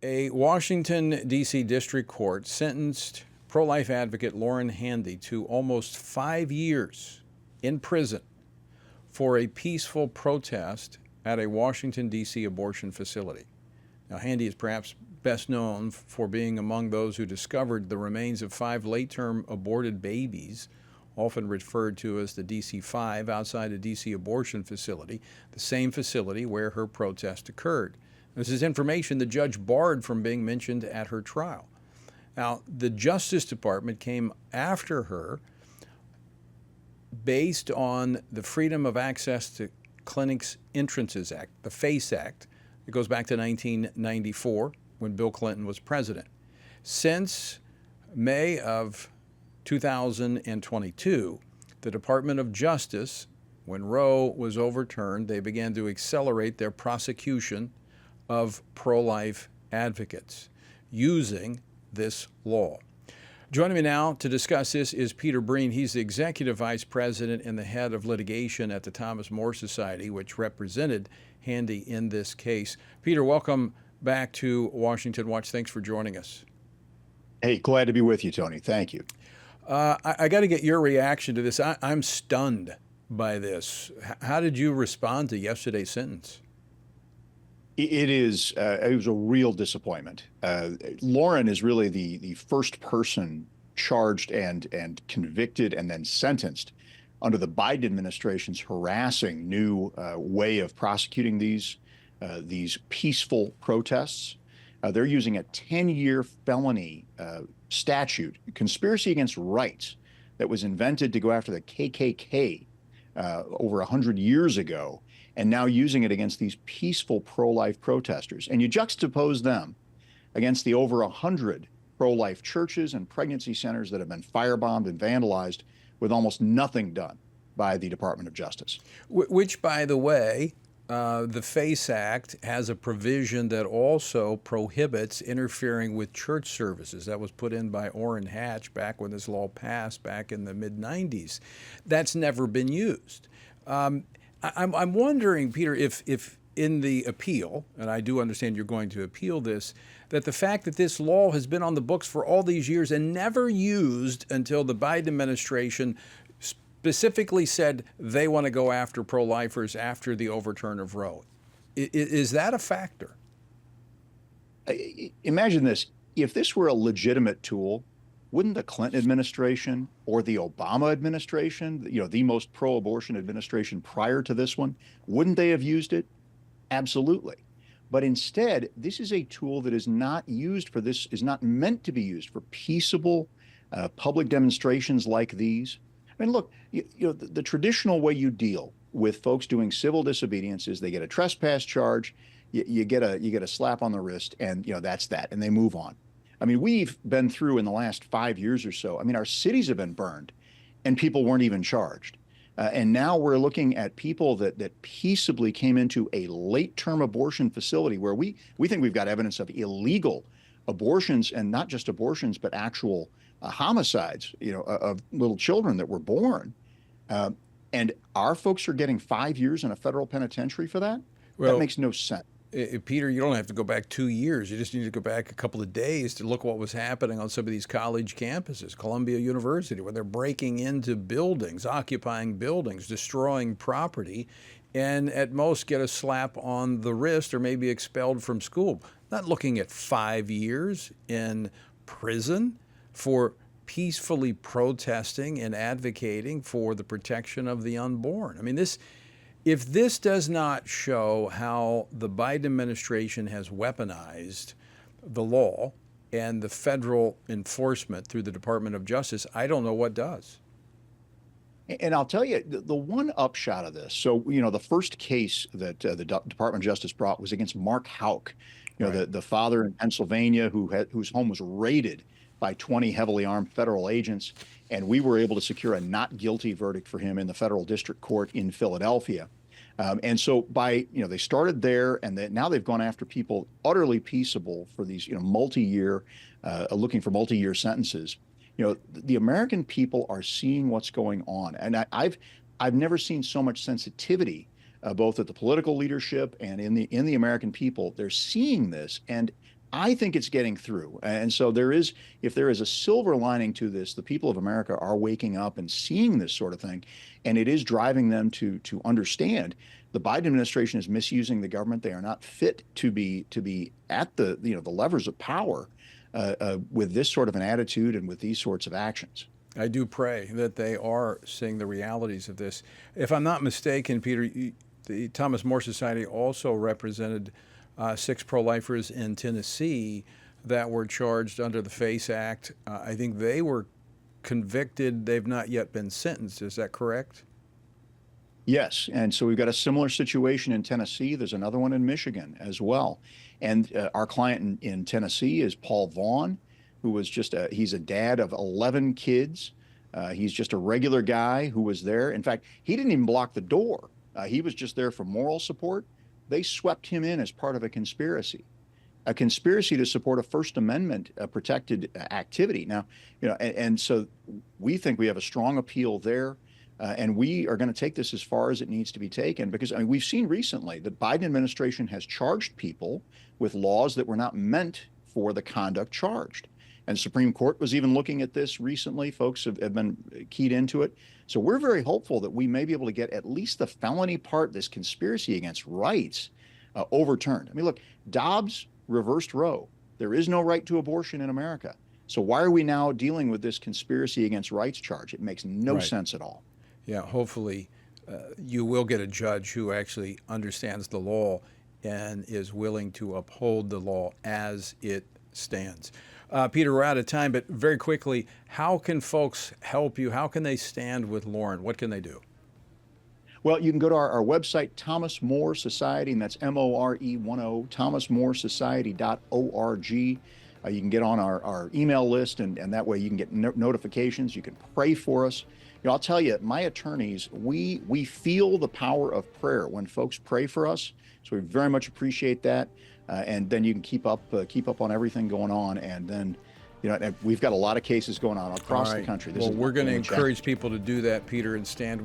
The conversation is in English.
A Washington, D.C. District Court sentenced pro-life advocate Lauren Handy to almost 5 years in prison for a peaceful protest at a Washington, D.C. abortion facility. Now, Handy is perhaps best known for being among those who discovered the remains of 5 late-term aborted babies, often referred to as the DC-5, outside a D.C. abortion facility, the same facility where her protest occurred. This is information the judge barred from being mentioned at her trial. Now, the Justice Department came after her based on the Freedom of Access to Clinics Entrances Act, the FACE Act. It goes back to 1994 when Bill Clinton was president. Since May of 2022, the Department of Justice, when Roe was overturned, they began to accelerate their prosecution of pro-life advocates using this law. Joining me now to discuss this is Peter Breen. He's the Executive Vice President and the head of litigation at the Thomas More Society, which represented Handy in this case. Peter, welcome back to Washington Watch. Thanks for joining us. Hey, glad to be with you, Tony. Thank you. I got to get your reaction to this. I'm stunned by this. How did you respond to yesterday's sentence? It was a real disappointment. Lauren is really the first person charged and convicted and then sentenced under the Biden administration's harassing new way of prosecuting these peaceful protests. They're using a 10-year felony statute, conspiracy against rights, that was invented to go after the KKK over 100 years ago, and now using it against these peaceful pro-life protesters. And you juxtapose them against the over 100 pro-life churches and pregnancy centers that have been firebombed and vandalized with almost nothing done by the Department of Justice. Which, by the way, the FACE Act has a provision that also prohibits interfering with church services. That was put in by Orrin Hatch back when this law passed back in the mid-90s. That's never been used. I'm wondering, Peter, if in the appeal, and I do understand you're going to appeal this, that the fact that this law has been on the books for all these years and never used until the Biden administration specifically said they want to go after pro-lifers after the overturn of Roe. Is that a factor? Imagine this. If this were a legitimate tool, wouldn't the Clinton administration or the Obama administration, the most pro-abortion administration prior to this one, wouldn't they have used it? Absolutely. But instead, this is a tool that is not used for this, is not meant to be used for peaceable public demonstrations like these. I mean, look, the traditional way you deal with folks doing civil disobedience is they get a trespass charge, you get a slap on the wrist, and that's that, and they move on. I mean, we've been through in the last 5 years or so, I mean, our cities have been burned and people weren't even charged. And now we're looking at people that peaceably came into a late-term abortion facility where we think we've got evidence of illegal abortions, and not just abortions, but actual homicides, of little children that were born. And our folks are getting 5 years in a federal penitentiary for that? Well, that makes no sense. Peter, you don't have to go back 2 years. You just need to go back a couple of days to look what was happening on some of these college campuses, Columbia University, where they're breaking into buildings, occupying buildings, destroying property, and at most get a slap on the wrist or maybe expelled from school. Not looking at 5 years in prison for peacefully protesting and advocating for the protection of the unborn. I mean, if this does not show how the Biden administration has weaponized the law and the federal enforcement through the Department of Justice, I don't know what does. And I'll tell you, the one upshot of this, so, the first case that the Department of Justice brought was against Mark Houck, Right. the father in Pennsylvania whose home was raided by 20 heavily armed federal agents. And we were able to secure a not guilty verdict for him in the federal district court in Philadelphia. And so they started there, and now they've gone after people utterly peaceable for these, multi-year, looking for multi-year sentences. The American people are seeing what's going on. And I've never seen so much sensitivity, both at the political leadership and in the American people. They're seeing this, and I think it's getting through. And so there is, if there is a silver lining to this, the people of America are waking up and seeing this sort of thing, and it is driving them to understand the Biden administration is misusing the government. They are not fit to be at the the levers of power with this sort of an attitude and with these sorts of actions. I do pray that they are seeing the realities of this. If I'm not mistaken, Peter, the Thomas More Society also represented 6 pro-lifers in Tennessee that were charged under the FACE Act. I think they were convicted. They've not yet been sentenced. Is that correct? Yes, and so we've got a similar situation in Tennessee. There's another one in Michigan as well. And our client in Tennessee is Paul Vaughn, who was he's a dad of 11 kids. He's just a regular guy who was there. In fact, he didn't even block the door. He was just there for moral support. They swept him in as part of a conspiracy to support a First Amendment protected activity. Now, and so we think we have a strong appeal there. And we are going to take this as far as it needs to be taken, because I mean, we've seen recently the Biden administration has charged people with laws that were not meant for the conduct charged. And the Supreme Court was even looking at this recently. Folks have been keyed into it. So we're very hopeful that we may be able to get at least the felony part, this conspiracy against rights, overturned. I mean, look, Dobbs reversed Roe. There is no right to abortion in America. So why are we now dealing with this conspiracy against rights charge? It makes no sense at all. Yeah, hopefully you will get a judge who actually understands the law and is willing to uphold the law as it stands. Peter, we're out of time, but very quickly, how can folks help you? How can they stand with Lauren? What can they do? Well, you can go to our website, Thomas More Society, and that's MORE10, thomasmoresociety.org. You can get on our email list, and that way you can get notifications. You can pray for us. I'll tell you, my attorneys, we feel the power of prayer when folks pray for us. So we very much appreciate that. And then you can keep up on everything going on. And then, we've got a lot of cases going on across the country. Well, we're going to encourage people to do that, Peter, and stand with